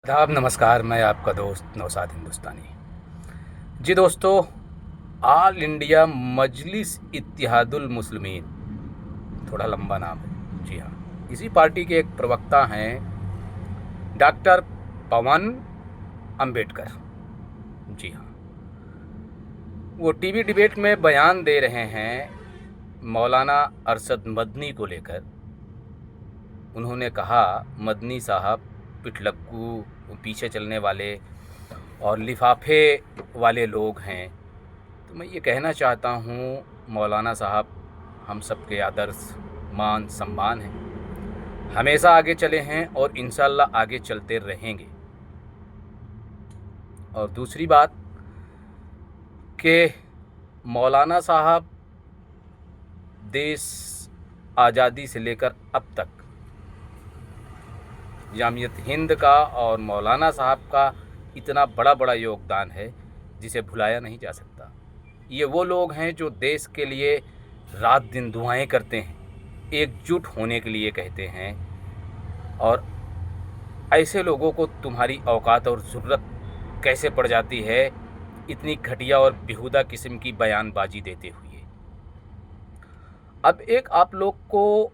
आदाब, नमस्कार। मैं आपका दोस्त नौशाद हिंदुस्तानी। जी दोस्तों, ऑल इंडिया मजलिस इत्तेहादुल मुस्लिमीन, थोड़ा लंबा नाम है। जी हाँ, इसी पार्टी के एक प्रवक्ता हैं डॉक्टर पवन अंबेडकर। जी हाँ, वो टीवी डिबेट में बयान दे रहे हैं मौलाना अरशद मदनी को लेकर। उन्होंने कहा, मदनी साहब पिटलक्कू, पीछे चलने वाले और लिफाफे वाले लोग हैं। तो मैं ये कहना चाहता हूँ, मौलाना साहब हम सबके आदर्श मान सम्मान हैं, हमेशा आगे चले हैं और इंशाल्लाह आगे चलते रहेंगे। और दूसरी बात कि मौलाना साहब देश आज़ादी से लेकर अब तक जामियत हिंद का और मौलाना साहब का इतना बड़ा बड़ा योगदान है जिसे भुलाया नहीं जा सकता। ये वो लोग हैं जो देश के लिए रात दिन दुआएं करते हैं, एकजुट होने के लिए कहते हैं, और ऐसे लोगों को तुम्हारी औकात और ज़रूरत कैसे पड़ जाती है इतनी घटिया और बेहुदा किस्म की बयानबाजी देते हुए। अब एक आप लोग को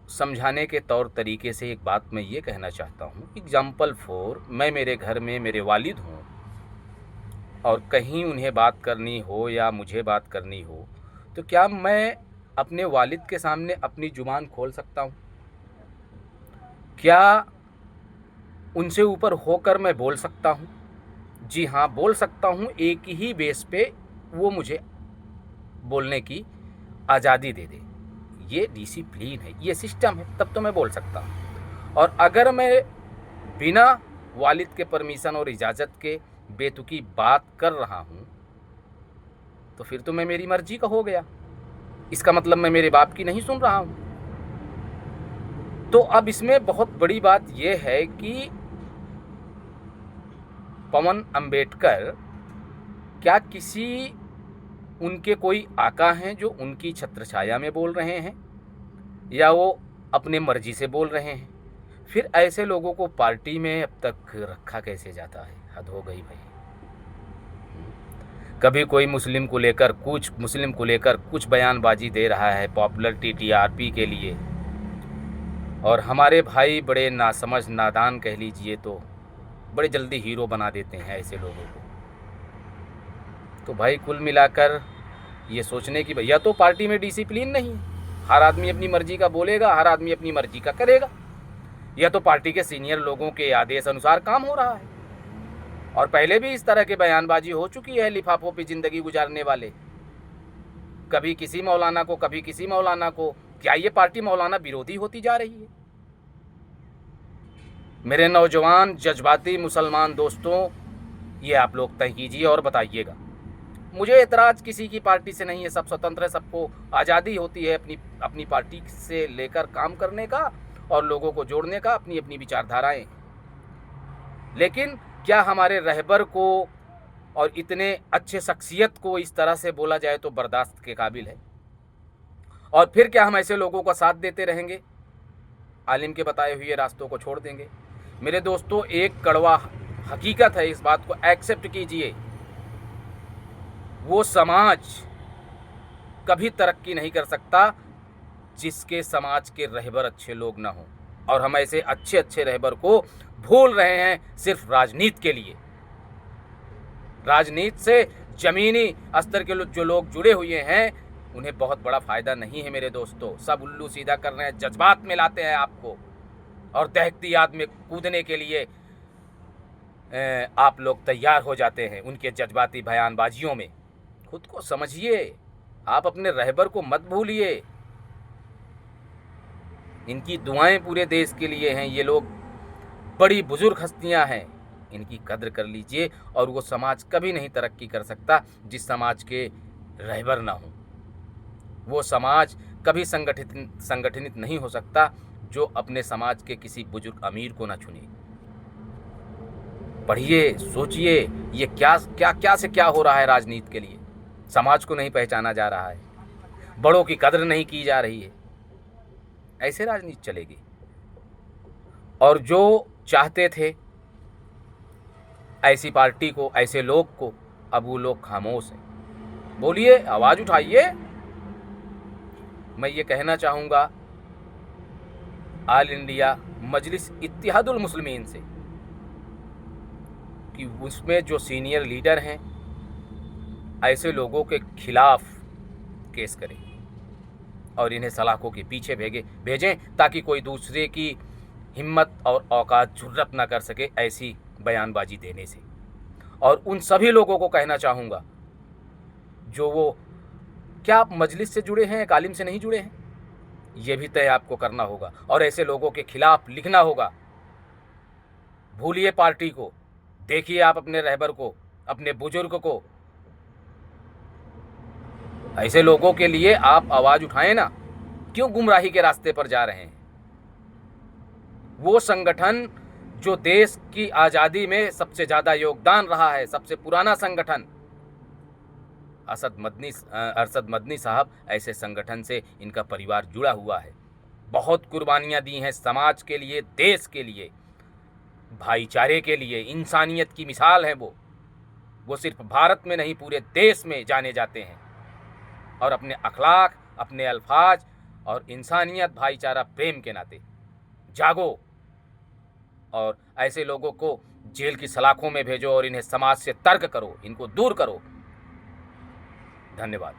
समझाने के तौर तरीके से एक बात मैं ये कहना चाहता हूँ। एग्जाम्पल फॉर, मैं मेरे घर में मेरे वालिद हूँ और कहीं उन्हें बात करनी हो या मुझे बात करनी हो, तो क्या मैं अपने वालिद के सामने अपनी ज़ुबान खोल सकता हूँ? क्या उनसे ऊपर होकर मैं बोल सकता हूँ? जी हाँ, बोल सकता हूँ। एक ही बेस पे वो मुझे बोलने की आज़ादी दे दे। ये डिसिप्लिन है, ये सिस्टम है, तब तो मैं बोल सकता हूँ। और अगर मैं बिना वालिद के परमिशन और इजाज़त के बेतुकी बात कर रहा हूँ तो फिर तो मैं मेरी मर्जी का हो गया। इसका मतलब मैं मेरे बाप की नहीं सुन रहा हूँ। तो अब इसमें बहुत बड़ी बात यह है कि पवन अंबेडकर क्या किसी उनके कोई आका हैं जो उनकी छत्रछाया में बोल रहे हैं, या वो अपने मर्जी से बोल रहे हैं? फिर ऐसे लोगों को पार्टी में अब तक रखा कैसे जाता है? हद हो गई भाई। कभी कोई मुस्लिम को लेकर कुछ बयानबाजी दे रहा है पॉपुलरिटी टीआरपी के लिए, और हमारे भाई बड़े नासमझ नादान कह लीजिए तो बड़े जल्दी हीरो बना देते हैं ऐसे लोगों को। तो भाई कुल मिलाकर ये सोचने की, भैया तो पार्टी में डिसिप्लिन नहीं है, हर आदमी अपनी मर्जी का बोलेगा, हर आदमी अपनी मर्जी का करेगा, या तो पार्टी के सीनियर लोगों के आदेश अनुसार काम हो रहा है। और पहले भी इस तरह के बयानबाजी हो चुकी है लिफाफों पे ज़िंदगी गुजारने वाले, कभी किसी मौलाना को, कभी किसी मौलाना को। क्या ये पार्टी मौलाना विरोधी होती जा रही है? मेरे नौजवान जज्बाती मुसलमान दोस्तों, ये आप लोग तय कीजिए और बताइएगा। मुझे एतराज़ किसी की पार्टी से नहीं है, सब स्वतंत्र है, सबको आज़ादी होती है अपनी पार्टी से लेकर काम करने का और लोगों को जोड़ने का, अपनी अपनी विचारधाराएं। लेकिन क्या हमारे रहबर को और इतने अच्छे शख्सियत को इस तरह से बोला जाए तो बर्दाश्त के काबिल है? और फिर क्या हम ऐसे लोगों का साथ देते रहेंगे, आलिम के बताए हुए रास्तों को छोड़ देंगे? मेरे दोस्तों, एक कड़वा हकीकत है, इस बात को एक्सेप्ट कीजिए। वो समाज कभी तरक्की नहीं कर सकता जिसके समाज के रहबर अच्छे लोग ना हों, और हम ऐसे अच्छे अच्छे रहबर को भूल रहे हैं सिर्फ राजनीति के लिए। राजनीति से जमीनी स्तर के जो लोग जुड़े हुए हैं उन्हें बहुत बड़ा फ़ायदा नहीं है मेरे दोस्तों। सब उल्लू सीधा कर रहे हैं, जज्बात में लाते हैं आपको, और दहकती आग में कूदने के लिए आप लोग तैयार हो जाते हैं उनके जज्बाती बयानबाजियों में। खुद को समझिए, आप अपने रहबर को मत भूलिए। इनकी दुआएं पूरे देश के लिए हैं। ये लोग बड़ी बुजुर्ग हस्तियां हैं, इनकी कद्र कर लीजिए। और वो समाज कभी नहीं तरक्की कर सकता जिस समाज के रहबर ना हो। वो समाज कभी संगठित नहीं हो सकता जो अपने समाज के किसी बुजुर्ग अमीर को ना चुने। पढ़िए, सोचिए, ये क्या क्या क्या से क्या हो रहा है राजनीति के लिए। समाज को नहीं पहचाना जा रहा है, बड़ों की कद्र नहीं की जा रही है। ऐसे राजनीति चलेगी? और जो चाहते थे ऐसी पार्टी को, ऐसे लोग को, अब वो लोग खामोश हैं। बोलिए, आवाज़ उठाइए। मैं ये कहना चाहूँगा ऑल इंडिया मजलिस इत्तेहादुल मुस्लिमीन से कि उसमें जो सीनियर लीडर हैं ऐसे लोगों के खिलाफ केस करें और इन्हें सलाखों के पीछे भेजें ताकि कोई दूसरे की हिम्मत और औकात जुर्रत ना कर सके ऐसी बयानबाजी देने से। और उन सभी लोगों को कहना चाहूँगा जो वो क्या आप मजलिस से जुड़े हैं या कालिम से नहीं जुड़े हैं, ये भी तय आपको करना होगा और ऐसे लोगों के खिलाफ लिखना होगा। भूलिए पार्टी को, देखिए आप अपने रहबर को, अपने बुजुर्ग को। ऐसे लोगों के लिए आप आवाज़ उठाएं ना। क्यों गुमराही के रास्ते पर जा रहे हैं? वो संगठन जो देश की आज़ादी में सबसे ज़्यादा योगदान रहा है, सबसे पुराना संगठन, अरशद मदनी साहब, ऐसे संगठन से इनका परिवार जुड़ा हुआ है। बहुत कुर्बानियाँ दी हैं समाज के लिए, देश के लिए, भाईचारे के लिए। इंसानियत की मिसाल है वो सिर्फ भारत में नहीं पूरे देश में जाने जाते हैं। और अपने अखलाक, अपने अल्फाज और इंसानियत, भाईचारा, प्रेम के नाते जागो और ऐसे लोगों को जेल की सलाखों में भेजो और इन्हें समाज से तर्क करो, इनको दूर करो। धन्यवाद।